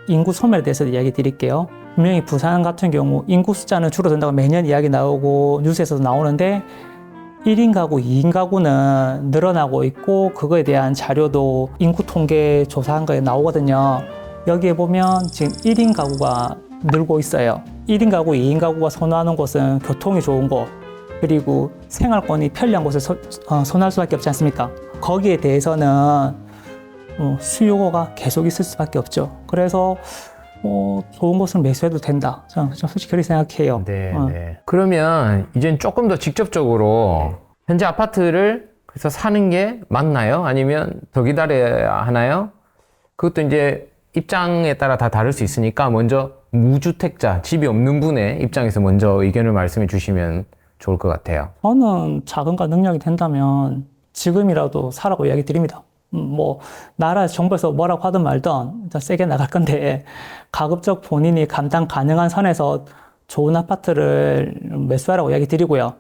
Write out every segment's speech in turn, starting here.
인구 소멸에 대해서 이야기 드릴게요. 분명히 부산 같은 경우 인구 숫자는 줄어든다고 매년 이야기 나오고 뉴스에서도 나오는데 1인 가구, 2인 가구는 늘어나고 있고 그거에 대한 자료도 인구 통계 조사한 거에 나오거든요. 여기에 보면 지금 1인 가구가 늘고 있어요. 1인 가구, 2인 가구가 선호하는 곳은 교통이 좋은 곳, 그리고 생활권이 편리한 곳을 선호할 수밖에 없지 않습니까? 거기에 대해서는 수요가 계속 있을 수밖에 없죠. 그래서 좋은 곳은 매수해도 된다. 저는 솔직히 그렇게 생각해요. 네. 그러면 이젠 조금 더 직접적으로 현재 아파트를 그래서 사는 게 맞나요? 아니면 더 기다려야 하나요? 그것도 이제 입장에 따라 다 다를 수 있으니까 먼저 무주택자, 집이 없는 분의 입장에서 먼저 의견을 말씀해 주시면 좋을 것 같아요. 저는 자금과 능력이 된다면 지금이라도 사라고 이야기 드립니다. 나라 정부에서 뭐라고 하든 말든 세게 나갈 건데 가급적 본인이 감당 가능한 선에서 좋은 아파트를 매수하라고 이야기 드리고요.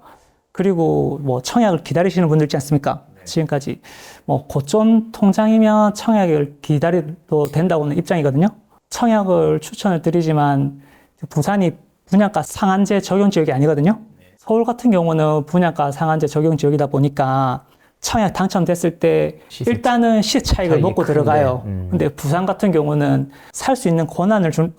그리고 청약을 기다리시는 분들 있지 않습니까? 지금까지 고점 통장이면 청약을 기다려도 된다고는 입장이거든요. 청약을 추천을 드리지만 부산이 분양가 상한제 적용 지역이 아니거든요. 서울 같은 경우는 분양가 상한제 적용 지역이다 보니까 청약 당첨됐을 때 일단은 시세 차익을 먹고 들어가요. 근데 부산 같은 경우는 살 수 있는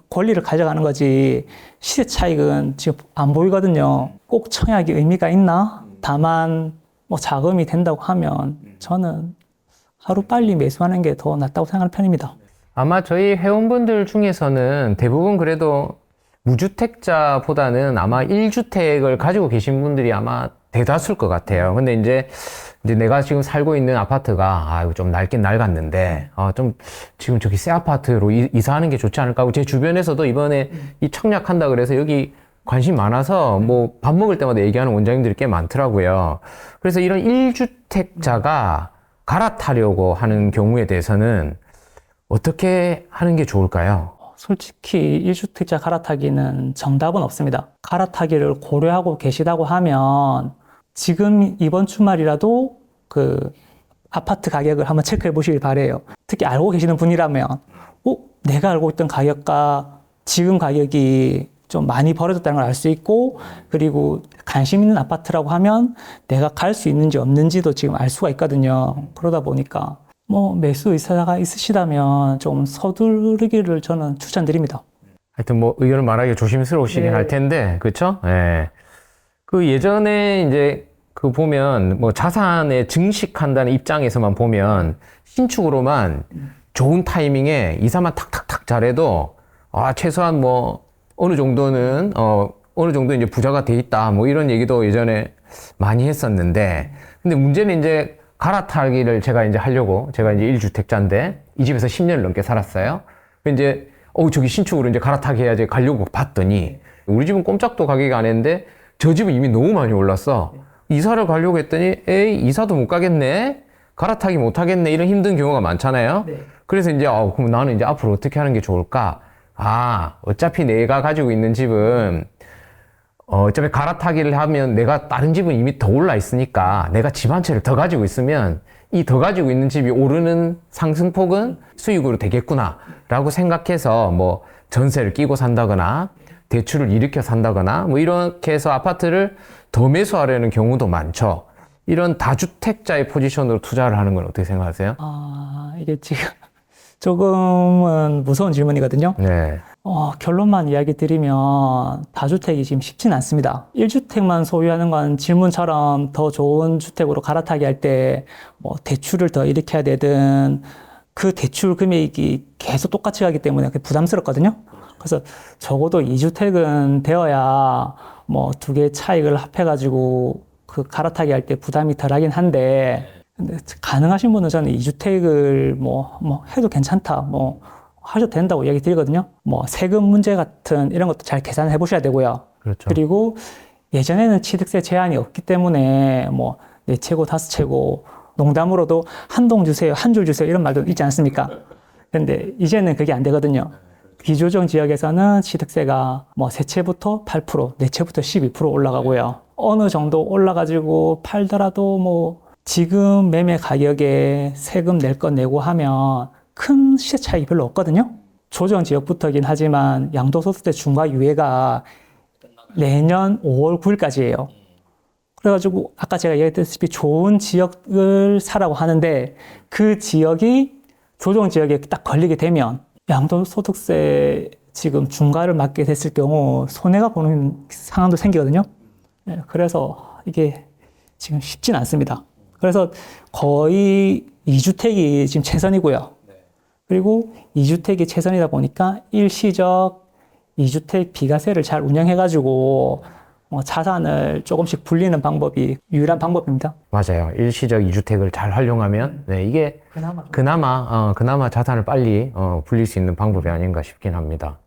권리를 가져가는 거지 시세 차익은 지금 안 보이거든요. 꼭 청약이 의미가 있나? 다만 자금이 된다고 하면 저는 하루빨리 매수하는 게 더 낫다고 생각하는 편입니다. 아마 저희 회원분들 중에서는 대부분 그래도 무주택자보다는 아마 1주택을 가지고 계신 분들이 아마 대다수일 것 같아요. 근데 이제 내가 지금 살고 있는 아파트가 이거 좀 낡긴 낡았는데 좀 지금 저기 새 아파트로 이사하는 게 좋지 않을까 하고 제 주변에서도 이번에 이 청약한다 그래서 여기 관심 많아서 밥 먹을 때마다 얘기하는 원장님들이 꽤 많더라고요. 그래서 이런 1주택자가 갈아타려고 하는 경우에 대해서는 어떻게 하는 게 좋을까요? 솔직히 1주택자 갈아타기는 정답은 없습니다. 갈아타기를 고려하고 계시다고 하면 지금 이번 주말이라도 그 아파트 가격을 한번 체크해 보시길 바래요. 특히 알고 계시는 분이라면 내가 알고 있던 가격과 지금 가격이 좀 많이 벌어졌다는 걸 알 수 있고, 그리고 관심 있는 아파트라고 하면 내가 갈 수 있는지 없는지도 지금 알 수가 있거든요. 그러다 보니까 매수 의사가 있으시다면 좀 서두르기를 저는 추천드립니다. 하여튼 의견을 말하기 조심스러우시긴 할 텐데, 그렇죠? 네. 그 예전에 이제 보면 자산에 증식한다는 입장에서만 보면 신축으로만 좋은 타이밍에 이사만 탁탁탁 잘해도 최소한 어느 정도는 어느 정도 이제 부자가 돼 있다 이런 얘기도 예전에 많이 했었는데, 근데 문제는 이제 갈아타기를 제가 이제 하려고, 제가 이제 1주택자인데 이 집에서 10년을 넘게 살았어요. 이제 저기 신축으로 이제 갈아타기 해야지 가려고 봤더니 우리 집은 꼼짝도 가격이 안 했는데 저 집은 이미 너무 많이 올랐어. 이사를 가려고 했더니 이사도 못 가겠네, 갈아타기 못 하겠네, 이런 힘든 경우가 많잖아요. 그래서 이제 그럼 나는 이제 앞으로 어떻게 하는 게 좋을까? 어차피 내가 가지고 있는 집은 어차피 갈아타기를 하면 내가 다른 집은 이미 더 올라 있으니까 내가 집 한 채를 더 가지고 있으면 이 더 가지고 있는 집이 오르는 상승폭은 수익으로 되겠구나 라고 생각해서 전세를 끼고 산다거나 대출을 일으켜 산다거나 이렇게 해서 아파트를 더 매수하려는 경우도 많죠. 이런 다주택자의 포지션으로 투자를 하는 건 어떻게 생각하세요? 이게 지금 조금은 무서운 질문이거든요. 네. 결론만 이야기 드리면 다주택이 지금 쉽진 않습니다. 1주택만 소유하는 건 질문처럼 더 좋은 주택으로 갈아타기 할 때 대출을 더 일으켜야 되든 그 대출 금액이 계속 똑같이 가기 때문에 부담스럽거든요. 그래서 적어도 2주택은 되어야 두 개의 차익을 합해가지고 그 갈아타기 할 때 부담이 덜하긴 한데, 근데 가능하신 분은 저는 2주택을 해도 괜찮다, 하셔도 된다고 이야기 드리거든요. 세금 문제 같은 이런 것도 잘 계산을 해 보셔야 되고요. 그렇죠. 그리고 예전에는 취득세 제한이 없기 때문에 4채고 5채고 농담으로도 한 동 주세요, 한 줄 주세요 이런 말도 있지 않습니까? 근데 이제는 그게 안 되거든요. 비조정 지역에서는 취득세가 3채부터 8%, 4채부터 12% 올라가고요. 어느 정도 올라가지고 팔더라도 지금 매매 가격에 세금 낼 거 내고 하면 큰 시세 차익이 별로 없거든요. 조정 지역부터긴 하지만 양도소득세 중과 유예가 내년 5월 9일까지예요. 그래가지고 아까 제가 얘기했다시피 좋은 지역을 사라고 하는데 그 지역이 조정 지역에 딱 걸리게 되면 양도소득세 지금 중과를 맞게 됐을 경우 손해가 보는 상황도 생기거든요. 그래서 이게 지금 쉽진 않습니다. 그래서 거의 2주택이 지금 최선이고요. 그리고 2주택이 최선이다 보니까 일시적 2주택 비과세를 잘 운영해가지고 자산을 조금씩 불리는 방법이 유일한 방법입니다. 맞아요. 일시적 2주택을 잘 활용하면 네, 이게 그나마 자산을 빨리 불릴 수 있는 방법이 아닌가 싶긴 합니다.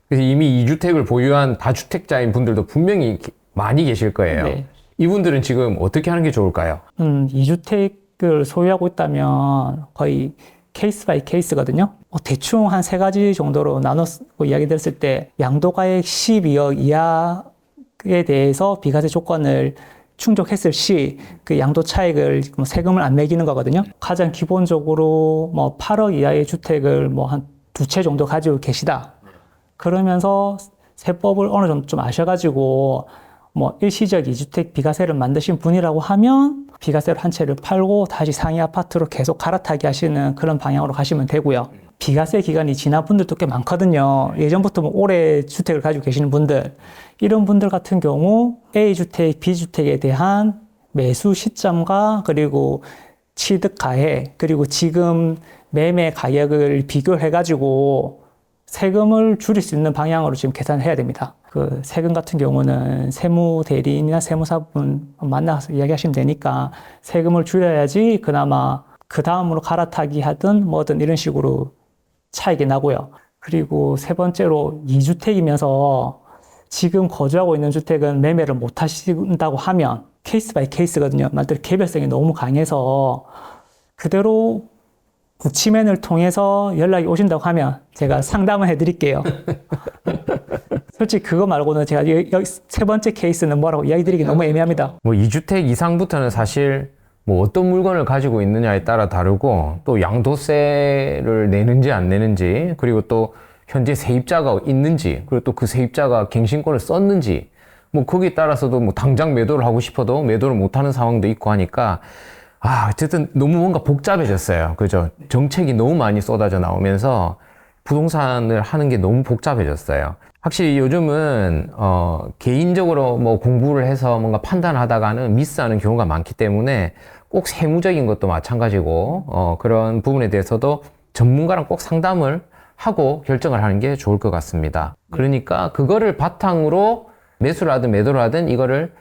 그래서 이미 2주택을 보유한 다주택자인 분들도 분명히 많이 계실 거예요. 네. 이분들은 지금 어떻게 하는 게 좋을까요? 2주택을 소유하고 있다면 거의 케이스 바이 케이스거든요. 대충 한 3가지 정도로 나눠서 이야기 드렸을 때 양도가액 12억 이하에 대해서 비과세 조건을 충족했을 시 그 양도 차익을 세금을 안 매기는 거거든요. 가장 기본적으로 8억 이하의 주택을 한 2채 정도 가지고 계시다. 그러면서 세법을 어느 정도 좀 아셔가지고 일시적 2주택 비과세를 만드신 분이라고 하면 비과세로 한 채를 팔고 다시 상위 아파트로 계속 갈아타기 하시는 그런 방향으로 가시면 되고요. 비과세 기간이 지난 분들도 꽤 많거든요. 예전부터 오래 주택을 가지고 계시는 분들, 이런 분들 같은 경우 A주택, B주택에 대한 매수 시점과 그리고 취득 가액, 그리고 지금 매매 가격을 비교해가지고 세금을 줄일 수 있는 방향으로 지금 계산을 해야 됩니다. 그 세금 같은 경우는 세무대리인이나 세무사분 만나서 이야기하시면 되니까 세금을 줄여야지 그나마 그 다음으로 갈아타기 하든 뭐든 이런 식으로 차익이 나고요. 그리고 세 번째로 2주택이면서 지금 거주하고 있는 주택은 매매를 못 하신다고 하면 케이스 바이 케이스거든요. 말대로 개별성이 너무 강해서 그대로 구치맨을 통해서 연락이 오신다고 하면 제가 상담을 해드릴게요. 솔직히 그거 말고는 제가 여기 세 번째 케이스는 뭐라고 이야기 드리기 너무 애매합니다. 2주택 이상부터는 사실 어떤 물건을 가지고 있느냐에 따라 다르고 또 양도세를 내는지 안 내는지 그리고 또 현재 세입자가 있는지 그리고 또 그 세입자가 갱신권을 썼는지 거기에 따라서도 당장 매도를 하고 싶어도 매도를 못하는 상황도 있고 하니까 어쨌든 너무 뭔가 복잡해졌어요. 그죠? 정책이 너무 많이 쏟아져 나오면서 부동산을 하는 게 너무 복잡해졌어요. 확실히 요즘은 개인적으로 공부를 해서 뭔가 판단하다가는 미스하는 경우가 많기 때문에 꼭 세무적인 것도 마찬가지고 그런 부분에 대해서도 전문가랑 꼭 상담을 하고 결정을 하는 게 좋을 것 같습니다. 그러니까 그거를 바탕으로 매수를 하든 매도를 하든 이거를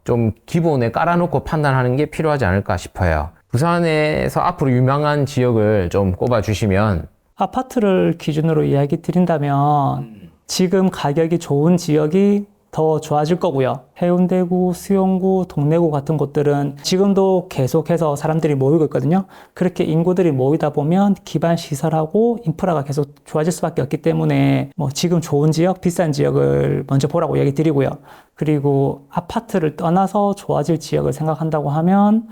좀 기본에 깔아놓고 판단하는 게 필요하지 않을까 싶어요. 부산에서 앞으로 유명한 지역을 좀 꼽아주시면 아파트를 기준으로 이야기 드린다면 지금 가격이 좋은 지역이 더 좋아질 거고요. 해운대구, 수용구, 동래구 같은 곳들은 지금도 계속해서 사람들이 모이고 있거든요. 그렇게 인구들이 모이다 보면 기반 시설하고 인프라가 계속 좋아질 수밖에 없기 때문에 지금 좋은 지역, 비싼 지역을 먼저 보라고 얘기 드리고요. 그리고 아파트를 떠나서 좋아질 지역을 생각한다고 하면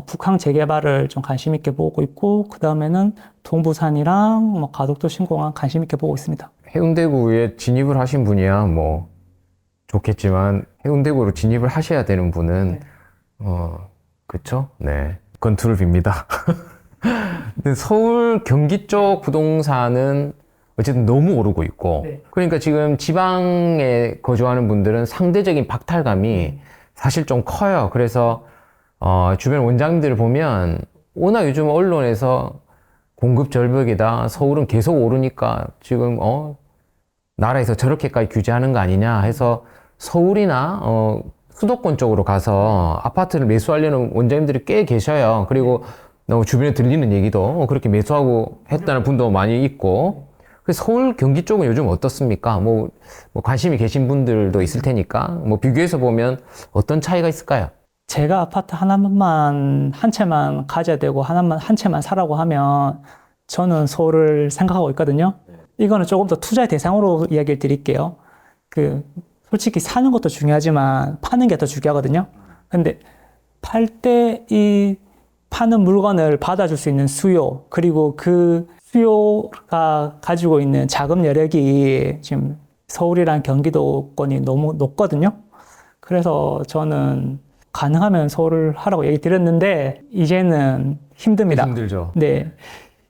북항 재개발을 좀 관심 있게 보고 있고 그 다음에는 동부산이랑 가덕도 신공항 관심 있게 보고 있습니다. 해운대구에 진입을 하신 분이야 좋겠지만 해운대구로 진입을 하셔야 되는 분은 그쵸? 네. 건투를 빕니다. 근데 서울, 경기 쪽 부동산은 어쨌든 너무 오르고 있고 그러니까 지금 지방에 거주하는 분들은 상대적인 박탈감이 사실 좀 커요. 그래서 주변 원장님들을 보면 워낙 요즘 언론에서 공급 절벽이다. 서울은 계속 오르니까 지금 나라에서 저렇게까지 규제하는 거 아니냐 해서 서울이나 수도권 쪽으로 가서 아파트를 매수하려는 원장님들이 꽤 계셔요. 그리고 주변에 들리는 얘기도 그렇게 매수하고 했다는 분도 많이 있고. 그래서 서울, 경기 쪽은 요즘 어떻습니까? 관심이 계신 분들도 있을 테니까 비교해서 보면 어떤 차이가 있을까요? 제가 아파트 하나만 한 채만 가져야 되고 한 채만 사라고 하면 저는 서울을 생각하고 있거든요. 이거는 조금 더 투자의 대상으로 이야기를 드릴게요. 솔직히 사는 것도 중요하지만 파는 게 더 중요하거든요. 근데 팔 때 이 파는 물건을 받아줄 수 있는 수요, 그리고 그 수요가 가지고 있는 자금 여력이 지금 서울이랑 경기도권이 너무 높거든요. 그래서 저는 가능하면 서울을 하라고 얘기 드렸는데 이제는 힘듭니다. 힘들죠. 네.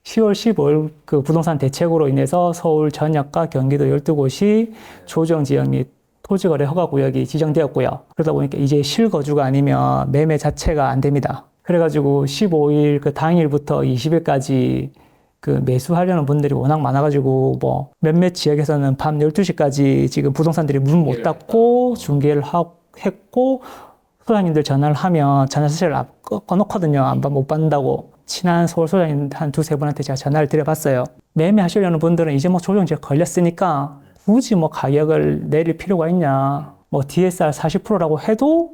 10월 15일 그 부동산 대책으로 인해서 서울 전역과 경기도 12곳이 조정 지역 및 토지거래 허가 구역이 지정되었고요. 그러다 보니까 이제 실거주가 아니면 매매 자체가 안 됩니다. 그래가지고 15일 그 당일부터 20일까지 그 매수하려는 분들이 워낙 많아가지고 뭐 몇몇 지역에서는 밤 12시까지 지금 부동산들이 문 못 닫고 중개를 했고 소장님들 전화를 하면 전화 자체를 꺼놓거든요. 못 받는다고. 친한 서울 소장님 한 두세 분한테 제가 전화를 드려봤어요. 매매하시려는 분들은 이제 뭐 조정지역 걸렸으니까 굳이 뭐 가격을 내릴 필요가 있냐. 뭐 DSR 40%라고 해도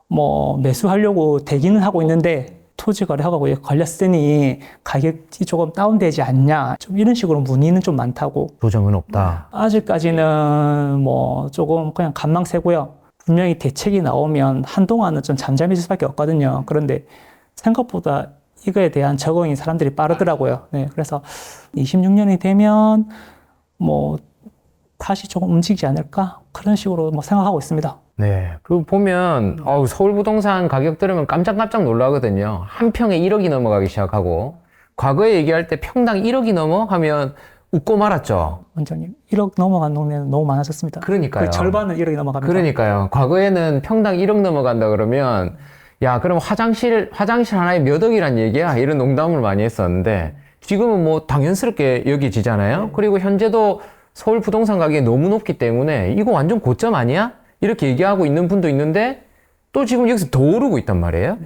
뭐 매수하려고 대기는 하고 있는데 토지 거래 허가가 걸렸으니 가격이 조금 다운되지 않냐. 좀 이런 식으로 문의는 좀 많다고. 조정은 없다. 아직까지는 뭐 조금 그냥 간망세고요. 분명히 대책이 나오면 한동안은 좀 잠잠해질 수밖에 없거든요. 그런데 생각보다 이거에 대한 적응이 사람들이 빠르더라고요. 네, 그래서 26년이 되면 뭐 다시 조금 움직이지 않을까? 그런 식으로 뭐 생각하고 있습니다. 네. 그 보면, 서울 부동산 가격 들으면 깜짝깜짝 놀라거든요. 한 평에 1억이 넘어가기 시작하고, 과거에 얘기할 때 평당 1억이 넘어 하면 웃고 말았죠. 원장님, 1억 넘어간 동네는 너무 많아졌습니다. 그러니까요. 그 절반은 1억이 넘어갑니다. 그러니까요. 과거에는 평당 1억 넘어간다 그러면, 야, 그럼 화장실 하나에 몇 억이란 얘기야? 이런 농담을 많이 했었는데, 지금은 뭐 당연스럽게 여기지잖아요. 그리고 현재도 서울 부동산 가격이 너무 높기 때문에, 이거 완전 고점 아니야? 이렇게 얘기하고 있는 분도 있는데, 또 지금 여기서 더 오르고 있단 말이에요.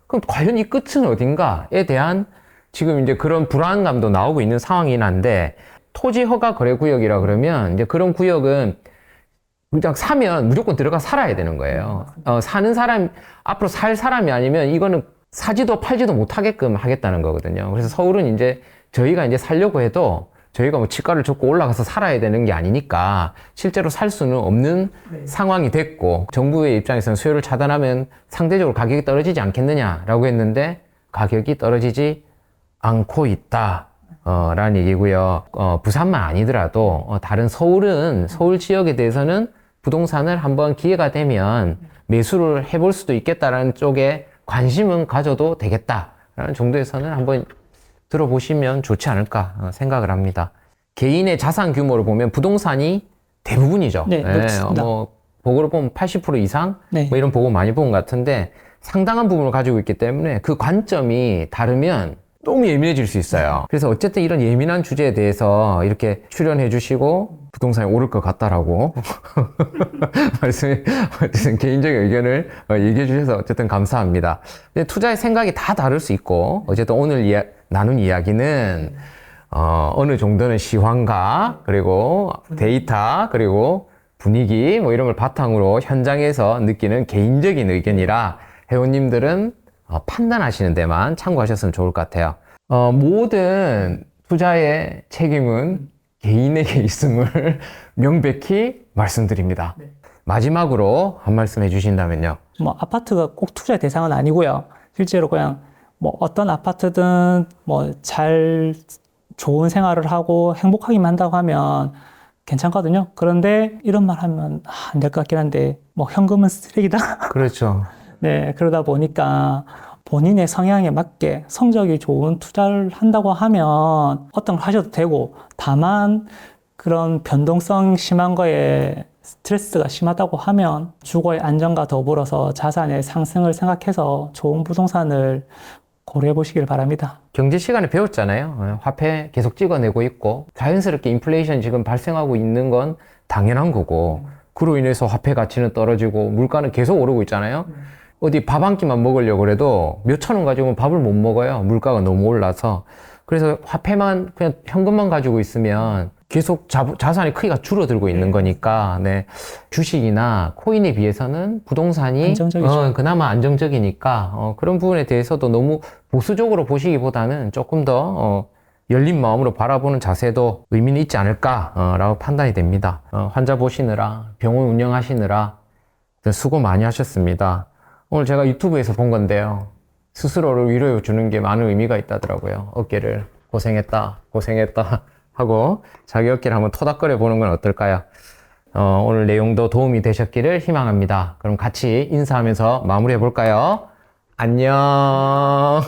그럼 과연 이 끝은 어딘가에 대한 지금 이제 그런 불안감도 나오고 있는 상황이긴 한데, 토지 허가 거래 구역이라 그러면 이제 그런 구역은 그냥 사면 무조건 들어가 살아야 되는 거예요. 사는 사람, 앞으로 살 사람이 아니면 이거는 사지도 팔지도 못하게끔 하겠다는 거거든요. 그래서 서울은 이제 저희가 이제 살려고 해도 저희가 뭐 치가를 줬고 올라가서 살아야 되는 게 아니니까 실제로 살 수는 없는 상황이 됐고, 정부의 입장에서는 수요를 차단하면 상대적으로 가격이 떨어지지 않겠느냐라고 했는데 가격이 떨어지지 않고 있다. 라는 얘기고요. 부산만 아니더라도 다른 서울 지역에 대해서는 부동산을 한번 기회가 되면 매수를 해볼 수도 있겠다라는 쪽에 관심은 가져도 되겠다라는 정도에서는 한번 들어보시면 좋지 않을까 생각을 합니다. 개인의 자산 규모를 보면 부동산이 대부분이죠. 네, 그렇습니다. 뭐 보고를 보면 80% 이상 네. 뭐 이런 보고 많이 본 것 같은데 상당한 부분을 가지고 있기 때문에 그 관점이 다르면 너무 예민해질 수 있어요. 그래서 어쨌든 이런 예민한 주제에 대해서 이렇게 출연해 주시고 부동산이 오를 것 같다라고 어쨌든 개인적인 의견을 얘기해 주셔서 어쨌든 감사합니다. 근데 투자의 생각이 다 다를 수 있고 어쨌든 오늘 나눈 이야기는 어느 정도는 시황과 그리고 데이터 그리고 분위기 뭐 이런 걸 바탕으로 현장에서 느끼는 개인적인 의견이라 회원님들은 판단하시는 데만 참고하셨으면 좋을 것 같아요. 모든 투자의 책임은 개인에게 있음을 명백히 말씀드립니다. 네. 마지막으로 한 말씀 해주신다면요. 뭐 아파트가 꼭 투자의 대상은 아니고요. 실제로 그냥 뭐 어떤 아파트든 뭐 좋은 생활을 하고 행복하기만 한다고 하면 괜찮거든요. 그런데 이런 말 하면 안 될 것 같긴 한데 뭐 현금은 쓰레기다. 그렇죠. 네, 그러다 보니까 본인의 성향에 맞게 성적이 좋은 투자를 한다고 하면 어떤 걸 하셔도 되고, 다만 그런 변동성 심한 거에 스트레스가 심하다고 하면 주거의 안정과 더불어서 자산의 상승을 생각해서 좋은 부동산을 고려해 보시길 바랍니다. 경제 시간에 배웠잖아요. 화폐 계속 찍어내고 있고 자연스럽게 인플레이션 지금 발생하고 있는 건 당연한 거고, 그로 인해서 화폐 가치는 떨어지고 물가는 계속 오르고 있잖아요. 어디 밥 한 끼만 먹으려고 해도 몇천 원 가지고는 밥을 못 먹어요. 물가가 너무 올라서. 그래서 화폐만 그냥 현금만 가지고 있으면 계속 자산의 크기가 줄어들고 있는 거니까, 네. 주식이나 코인에 비해서는 부동산이 안정적이죠. 그나마 안정적이니까 그런 부분에 대해서도 너무 보수적으로 보시기보다는 조금 더 열린 마음으로 바라보는 자세도 의미는 있지 않을까라고 판단이 됩니다. 환자 보시느라 병원 운영하시느라 수고 많이 하셨습니다. 오늘 제가 유튜브에서 본 건데요. 스스로를 위로해 주는 게 많은 의미가 있다더라고요. 어깨를 고생했다, 고생했다 하고 자기 어깨를 한번 토닥거려 보는 건 어떨까요? 오늘 내용도 도움이 되셨기를 희망합니다. 그럼 같이 인사하면서 마무리해 볼까요? 안녕.